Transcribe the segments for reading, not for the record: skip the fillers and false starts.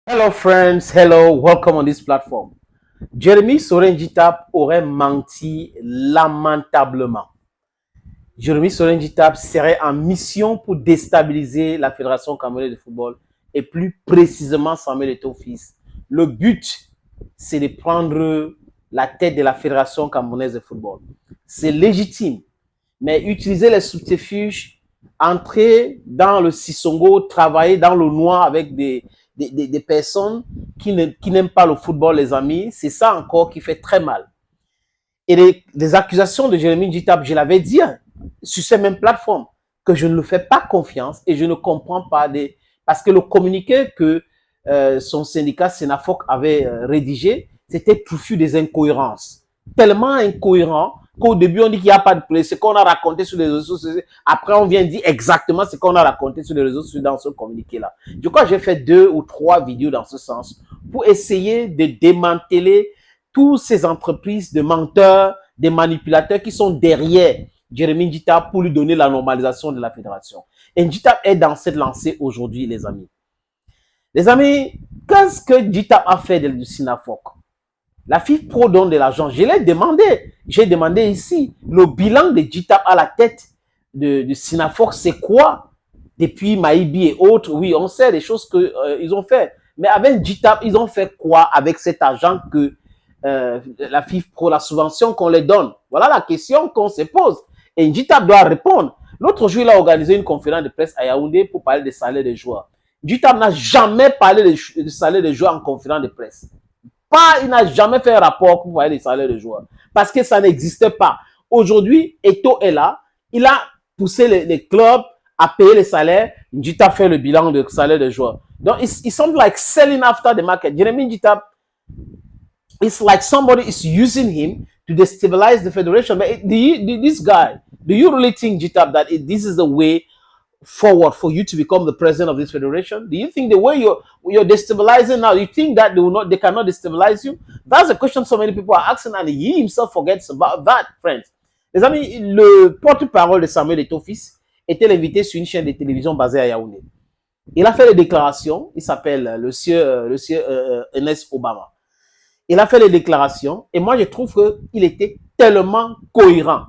Hello friends, hello, welcome on this platform. Jérémy Sorenjitap aurait menti lamentablement. Jérémy Sorenjitap serait en mission pour déstabiliser la Fédération camerounaise de football et plus précisément Samuel Eto'o-Fils. Le but, c'est de prendre la tête de la Fédération camerounaise de football. C'est légitime, mais utiliser les subterfuges, entrer dans le Sissongo, travailler dans le noir avec des personnes qui n'aiment pas le football, les amis, c'est ça encore qui fait très mal. Et les accusations de Jérémy Ndjitap, je l'avais dit sur ces mêmes plateformes, que je ne le fais pas confiance et je ne comprends pas parce que le communiqué que son syndicat Sénafoc avait rédigé, c'était touffu des incohérences. Tellement incohérent qu'au début on dit qu'il n'y a pas de presse, ce qu'on a raconté sur les réseaux sociaux. Après on vient dire exactement ce qu'on a raconté sur les réseaux sociaux dans ce communiqué-là. Je crois que j'ai fait 2 ou 3 vidéos dans ce sens pour essayer de démanteler toutes ces entreprises de menteurs, des manipulateurs qui sont derrière Jérémy Ndjitap pour lui donner la normalisation de la fédération. Et Ndjitap est dans cette lancée aujourd'hui, les amis. Les amis, qu'est-ce que Ndjitap a fait du Sénafoc? La FIFPro donne de l'argent. Je l'ai demandé. J'ai demandé ici. Le bilan de Ndjitap à la tête de Sénafoc, c'est quoi? Depuis Maïbi et autres, oui, on sait les choses qu'ils ont fait. Mais avec Ndjitap, ils ont fait quoi avec cet argent que la FIFPro, la subvention qu'on les donne? Voilà la question qu'on se pose. Et Ndjitap doit répondre. L'autre jour, il a organisé une conférence de presse à Yaoundé pour parler des salaires des joueurs. Ndjitap n'a jamais parlé des salaires des joueurs en conférence de presse. Il n'a jamais fait un rapport pour parler des salaires des joueurs. Parce que ça n'existait pas. Aujourd'hui, Eto'o est là. Il a poussé les clubs à payer les salaires. Ndjitap fait le bilan de salaire des joueurs. Donc, it sounds like selling after the market. Jérémy Ndjitap, it's like somebody is using him to destabilize the federation. But this guy, do you really think, Ndjitap, that this is the way forward for you to become the president of this federation? Do you think the way you're destabilizing now, you think that they cannot destabilize you? That's a question so many people are asking, and he himself forgets about that, friends. Les amis, le porte-parole de Samuel Eto'o-Fils était l'invité sur une chaîne de télévision basée à Yaoundé. Il a fait des déclarations. Il s'appelle le sieur Ernest Obama. Il a fait les déclarations et moi je trouve qu'il était tellement cohérent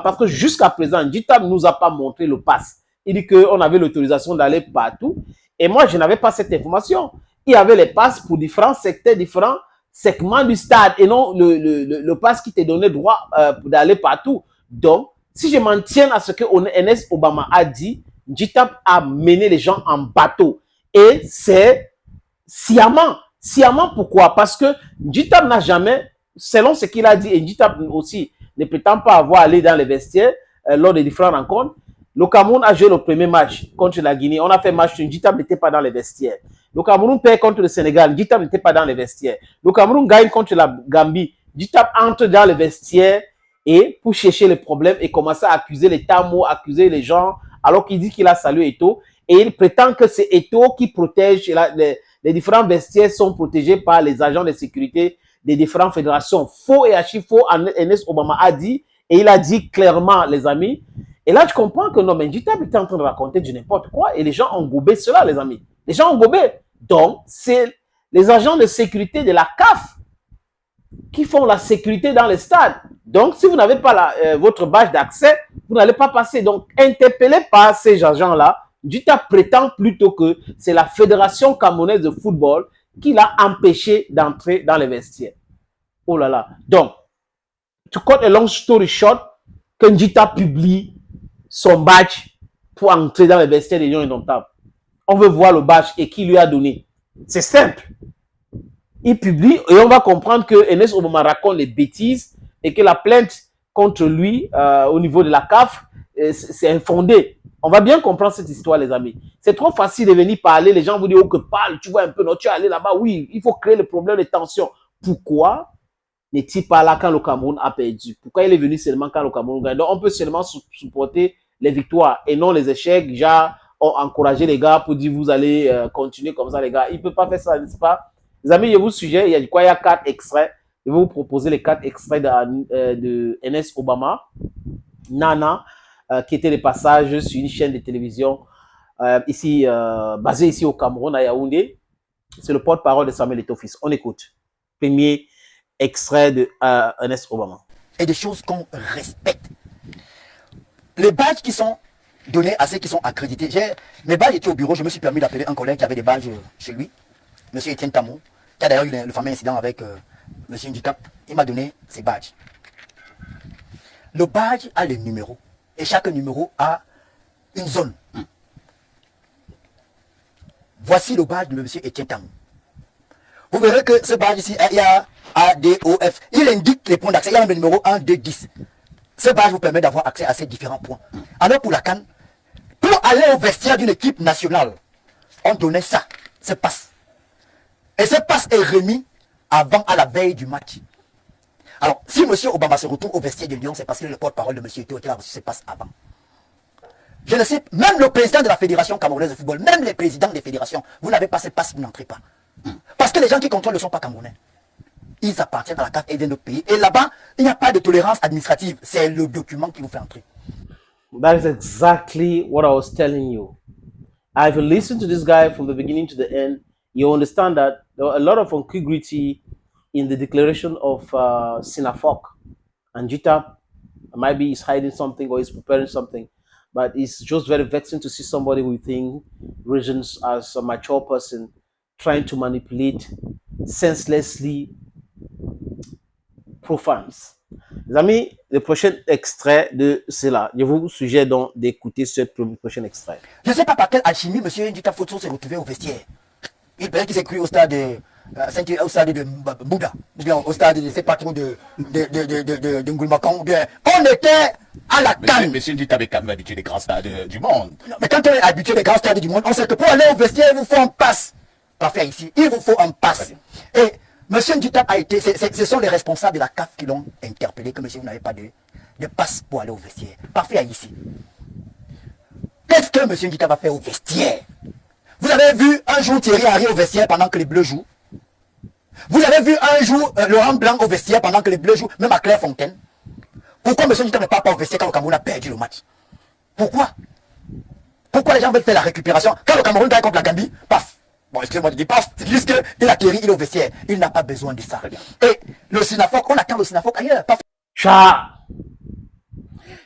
parce que jusqu'à présent, Ndjitap ne nous a pas montré le pass. Il dit qu'on avait l'autorisation d'aller partout et moi je n'avais pas cette information. Il y avait les passes pour différents secteurs, différents segments du stade et non le pass qui te donnait droit d'aller partout. Donc, si je m'en tiens à ce que Ernest Obama a dit, Ndjitap a mené les gens en bateau et c'est sciemment. Sciemment, pourquoi? Parce que Ndjitap n'a jamais, selon ce qu'il a dit, et Ndjitap aussi ne prétend pas avoir allé dans les vestiaires lors des différentes rencontres. Le Cameroun a joué le premier match contre la Guinée. On a fait match, Ndjitap n'était pas dans les vestiaires. Le Cameroun perd contre le Sénégal, Ndjitap n'était pas dans les vestiaires. Le Cameroun gagne contre la Gambie, Ndjitap entre dans les vestiaires et pour chercher les problèmes et commencer à accuser les Tamo, accuser les gens, alors qu'il dit qu'il a salué Eto'o. Et il prétend que c'est Eto'o qui protège les différents vestiaires sont protégés par les agents de sécurité des différentes fédérations. Faux et archi faux, Ernest Obama a dit, et il a dit clairement, les amis. Et là, je comprends que non, mais Ndjitap était en train de raconter du n'importe quoi, et les gens ont gobé cela, les amis. Les gens ont gobé. Donc, c'est les agents de sécurité de la CAF qui font la sécurité dans les stades. Donc, si vous n'avez pas votre badge d'accès, vous n'allez pas passer. Donc, interpellé par ces agents-là, Ndjitap prétend plutôt que c'est la Fédération camerounaise de football qui l'a empêché d'entrer dans les vestiaires. Oh là là. Donc, to cut a long story short, que Ndjitap publie son badge pour entrer dans les vestiaires des Lions Indomptables. On veut voir le badge et qui lui a donné. C'est simple. Il publie et on va comprendre que Ernest Obama raconte les bêtises et que la plainte contre lui au niveau de la CAF, c'est infondé. On va bien comprendre cette histoire, les amis. C'est trop facile de venir parler. Les gens vous disent, oh, que parle, tu vois un peu, non, tu es allé là-bas. Oui, il faut créer le problème de tension. Pourquoi n'est-il pas là quand le Cameroun a perdu? Pourquoi il est venu seulement quand le Cameroun gagne? Donc, on peut seulement supporter les victoires et non les échecs. Genre, encourager les gars pour dire, vous allez continuer comme ça, les gars. Il ne peut pas faire ça, n'est-ce pas? Les amis, je vous suggère, il y a quoi? Il y a 4 extraits. Je vais vous proposer les 4 extraits de Ernest Obama, Nana, qui était les passages sur une chaîne de télévision basé ici au Cameroun, à Yaoundé. C'est le porte-parole de Samuel Eto'o-Fils. On écoute. Premier extrait de Ernest Obama. Et des choses qu'on respecte. Les badges qui sont donnés à ceux qui sont accrédités. Mes badges étaient au bureau, je me suis permis d'appeler un collègue qui avait des badges chez lui, M. Etienne Tamou, qui a d'ailleurs eu le fameux incident avec M. Ndicap. Il m'a donné ses badges. Le badge a les numéros. Et chaque numéro a une zone. Voici le badge de M. Etienne Tamou. Vous verrez que ce badge ici, il y a A, D, O, F. Il indique les points d'accès. Il y a le numéro 1, 2, 10. Ce badge vous permet d'avoir accès à ces différents points. Alors pour la CAN, pour aller au vestiaire d'une équipe nationale, on donnait ça, ce passe. Et ce passe est remis à la veille du match. Alors, si M. Obama se retrouve au vestiaire de Lyon, c'est parce que le porte-parole de M. Eto'o a reçu ce passe avant. Je ne sais, même le président de la Fédération camerounaise de football, même les présidents des fédérations, vous n'avez pas ce passe, vous n'entrez pas. Parce que les gens qui contrôlent ne sont pas camerounais. Ils appartiennent à la carte et de notre pays. Et là-bas, il n'y a pas de tolérance administrative. C'est le document qui vous fait entrer. That is exactly what I was telling you. I've listened to this guy from the beginning to the end. You understand that there were a lot of incongruity in the declaration of Sinafok. And Jita maybe he's hiding something or he's preparing something. But it's just very vexing to see somebody within regions as a mature person trying to manipulate senselessly profanes. Les amis, le prochain extrait de cela, je vous suggère donc d'écouter ce prochain extrait. Je ne sais pas par quelle alchimie M. Ndicap Fosso s'est retrouvé au vestiaire. Il paraît qu'il s'est cru au stade de Bouddha, ou bien au stade de ces patrons de Ngulmakong, ou bien on était à la CAN. Monsieur Ndicap est quand même habitué des grands stades du monde. Non, mais quand on est habitué des grands stades du monde, on sait que pour aller au vestiaire, il vous faut un passe. Parfait ici, il vous faut un passe. Et M. Ndicap a été, ce sont les responsables de la CAF qui l'ont interpellé, que monsieur, vous n'avez pas de passe pour aller au vestiaire. Parfait ici. Qu'est-ce que M. Ndicap va faire au vestiaire? Vous avez vu un jour Thierry Henry au vestiaire pendant que les Bleus jouent? Vous avez vu un jour Laurent Blanc au vestiaire pendant que les Bleus jouent, même à Clairefontaine? Pourquoi M. Ndicap ne part pas au vestiaire quand le Cameroun a perdu le match? Pourquoi? Pourquoi les gens veulent faire la récupération? Quand le Cameroun gagne contre la Gambie, paf! Bon, excusez-moi de dire paf, c'est juste qu'il a Thierry, il est au vestiaire. Il n'a pas besoin de ça. Et le Sinafok, on attend le Sinafok ailleurs. Paf.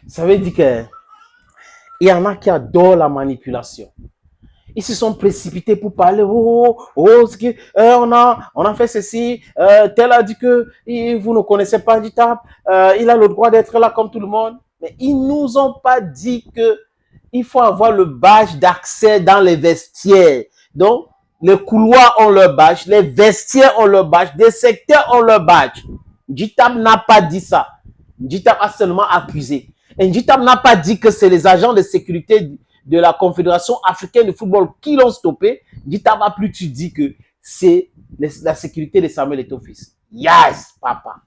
Ça veut dire que il y en a qui adorent la manipulation. Ils se sont précipités pour parler. On a fait ceci. Tel a dit que vous ne connaissez pas Ndicap. Il a le droit d'être là comme tout le monde. Mais ils nous ont pas dit que il faut avoir le badge d'accès dans les vestiaires. Donc, les couloirs ont leur badge, les vestiaires ont leur badge, des secteurs ont leur badge. Ndicap n'a pas dit ça. Ndicap a seulement accusé. Et Ndicap n'a pas dit que c'est les agents de sécurité de la Confédération africaine de football qui l'ont stoppé. Ndicap a plutôt dit que c'est la sécurité de Samuel Eto'o-Fils. Yes, papa.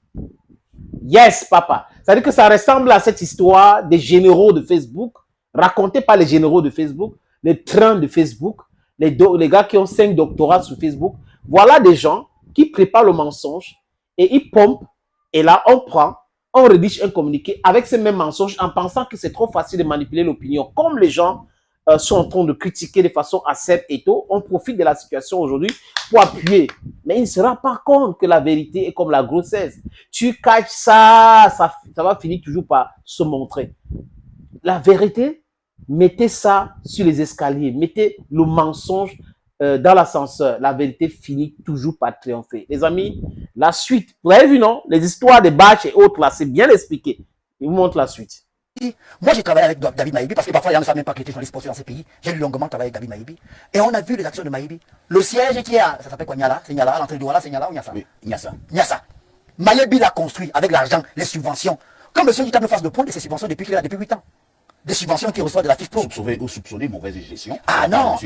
Yes, papa. Ça veut dire que ça ressemble à cette histoire des généraux de Facebook, racontée par les généraux de Facebook, les trains de Facebook, les gars qui ont 5 doctorats sur Facebook. Voilà des gens qui préparent le mensonge et ils pompent. Et là, on rédige un communiqué avec ces mêmes mensonges en pensant que c'est trop facile de manipuler l'opinion. Comme les gens sont en train de critiquer de façon acerbe et tout, on profite de la situation aujourd'hui pour appuyer. Mais il ne sera pas compte que la vérité est comme la grossesse. Tu caches ça va finir toujours par se montrer. La vérité, mettez ça sur les escaliers, mettez le mensonge dans l'ascenseur. La vérité finit toujours par triompher. Les amis, la suite, vous avez vu, non? Les histoires des badges et autres, là, c'est bien expliqué. Je vous montre la suite. Moi, j'ai travaillé avec David Maïbi, parce que parfois, il y en a même pas qui étaient journalistes sportifs dans ces pays. J'ai longuement travaillé avec David Maïbi. Et on a vu les actions de Maïbi. Le siège qui est à, ça s'appelle quoi, Niala? C'est Niala, l'entrée de Douala, c'est Niala ou Niassa? Oui, Niassa. Niassa. Maïbi l'a construit avec l'argent, les subventions. Comme M. Ndicap ne fasse de pointe de ses subventions depuis qu'il est là, depuis 8 ans. Des subventions qu'il reçoit de la FIFPro. Soupçonner mauvaise gestion. Ah non,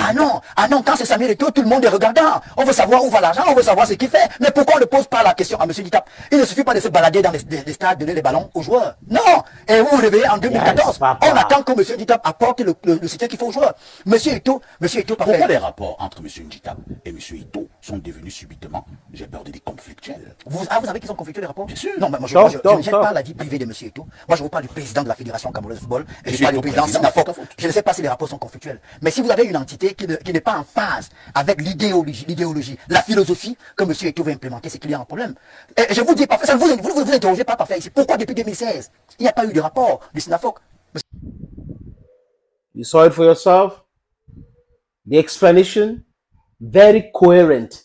quand c'est Samuel Eto'o, tout le monde est regardant. On veut savoir où va l'argent, on veut savoir ce qu'il fait. Mais pourquoi on ne pose pas la question à M. Ndicap? Il ne suffit pas de se balader dans les stades, donner les ballons aux joueurs. Non. Et vous vous réveillez en 2014. On attend que M. Ndicap apporte le soutien qu'il faut aux joueurs. M. Eto'o, pourquoi les rapports entre M. Ndicap et M. Eto'o sont devenus subitement, j'ai peur de dire, conflictuels? Vous savez qu'ils sont conflictuels les rapports? Bien sûr. Non, mais moi je ne gêne pas la vie privée de M. Eto'o. Moi je vous parle du président de la Fédération camerounaise de football. Et pas le président Sinafok. Je ne sais pas si les rapports sont conflictuels. Mais si vous avez une entité qui n'est pas en phase avec l'idéologie, la philosophie que M. Eto'o veut implémenter, c'est qu'il y a un problème. Et je vous dis parfait, ça vous interrogez pas parfait ici. Pourquoi depuis 2016, il n'y a pas eu de rapport du Sinafok? You saw it for yourself. The explanation, very coherent.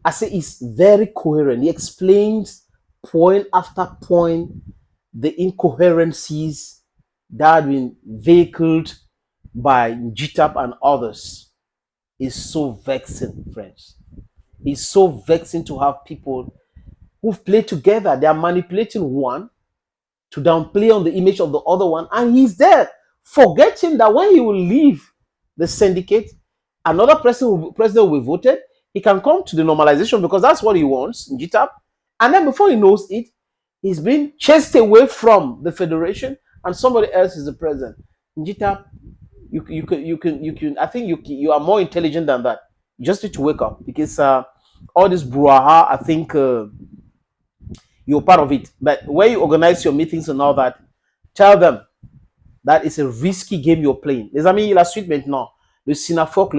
I say it's very coherent. He explains point after point the incoherencies that have been vehicled by GTAP and others. It's so vexing, friends. It's so vexing to have people who've played together. They are manipulating one to downplay on the image of the other one, and he's there, forgetting that when he will leave the syndicate, another president will be voted. He can come to the normalization because that's what he wants in GTAP. And then before he knows it, he's been chased away from the federation and somebody else is the president. In GTAP, you can, I think you are more intelligent than that. You just need to wake up because all this brouhaha, I think you're part of it. But when you organize your meetings and all that, tell them that it's a risky game you're playing. Les amis, la suite maintenant. Le Sinafok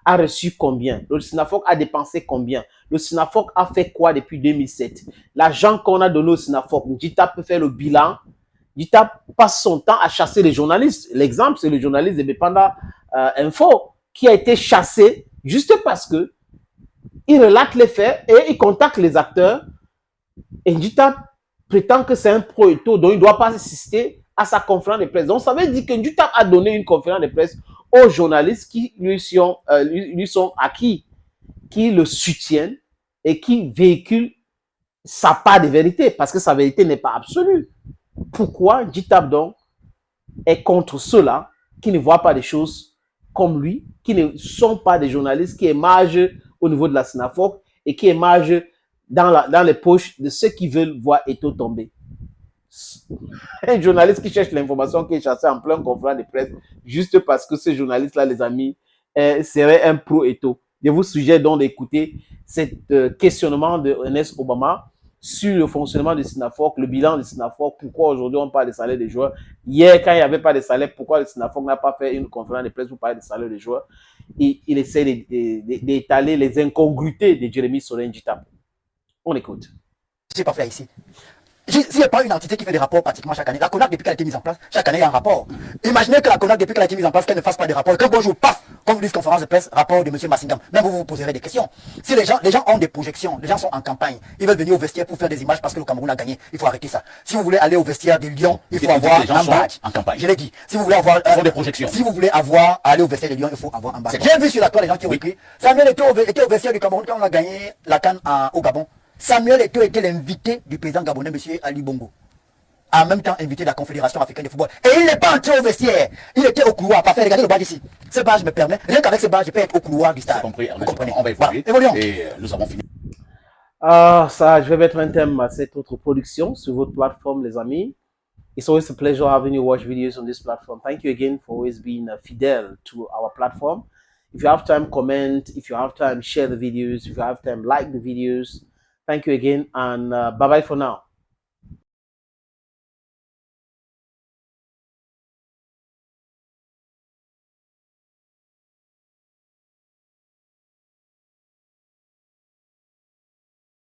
a reçu combien? Le Sinafok a dépensé combien? Le Sinafok a fait quoi depuis 2007? L'argent qu'on a donné au Sinafok, GTAP peut faire le bilan. GTAP passe son temps à chasser les journalistes. L'exemple, c'est le journaliste de Bepanda Info qui a été chassé juste parce que il relate les faits et il contacte les acteurs. Et GTAP prétend que c'est un pro-Eto'o, donc il ne doit pas assister à sa conférence de presse. Donc ça veut dire que GTAP a donné une conférence de presse aux journalistes qui lui sont acquis, qui le soutiennent et qui véhiculent sa part de vérité, parce que sa vérité n'est pas absolue. Pourquoi GTAP donc est contre ceux-là qui ne voient pas des choses comme lui, qui ne sont pas des journalistes qui émargent au niveau de la Sinafok et qui émargent dans les poches de ceux qui veulent voir Eto'o tomber? Un journaliste qui cherche l'information, qui est chassé en plein conférence de presse juste parce que ce journaliste-là, les amis, serait un pro-Eto'o. Je vous suggère donc d'écouter ce questionnement de Ernest Obama sur le fonctionnement du Sinafok, le bilan du Sinafok, pourquoi aujourd'hui on parle des salaires des joueurs. Hier, quand il n'y avait pas de salaire, pourquoi le Sinafok n'a pas fait une conférence de presse pour parler des salaires des joueurs? Il essaie d'étaler les incongruités de Jérémy Sorin-Jitap. On écoute. C'est pas fait ici. S'il n'y a pas une entité qui fait des rapports pratiquement chaque année, la CONAC, depuis qu'elle a été mise en place, chaque année il y a un rapport. Imaginez que la CONAC, depuis qu'elle a été mise en place, qu'elle ne fasse pas de rapports. Quand bonjour, paf, comme vous dites conférence de presse, rapport de M. Massingam, même vous poserez des questions. Si les gens ont des projections, les gens sont en campagne, ils veulent venir au vestiaire pour faire des images parce que le Cameroun a gagné, il faut arrêter ça. Si vous voulez aller au vestiaire des Lions, il faut avoir un badge. En campagne. Je l'ai dit. Si vous voulez avoir des projections. Si vous voulez aller au vestiaire des Lions, il faut avoir un badge. J'ai vu sur la toile les gens qui ont écrit. Samuel était au vestiaire du Cameroun quand on a gagné la CAN au Gabon. Samuel Eto'o était l'invité du président gabonais, M. Ali Bongo. En même temps invité de la Confédération africaine de football. Et il n'est pas entré au vestiaire. Il était au couloir. Parfait, regardez le badge ici. Ce badge me permet, rien qu'avec ce badge, je peux être au couloir du stade. Vous comprenez. On va évoluer. Voilà. Évoluons. Et nous avons fini. Ah, ça, je vais mettre un thème à cette autre production sur votre plateforme, les amis. It's always a pleasure having you watch videos on this platform. Thank you again for always being fidel to our platform. If you have time, comment. If you have time, share the videos. If you have time, like the videos. Thank you again, and bye-bye for now.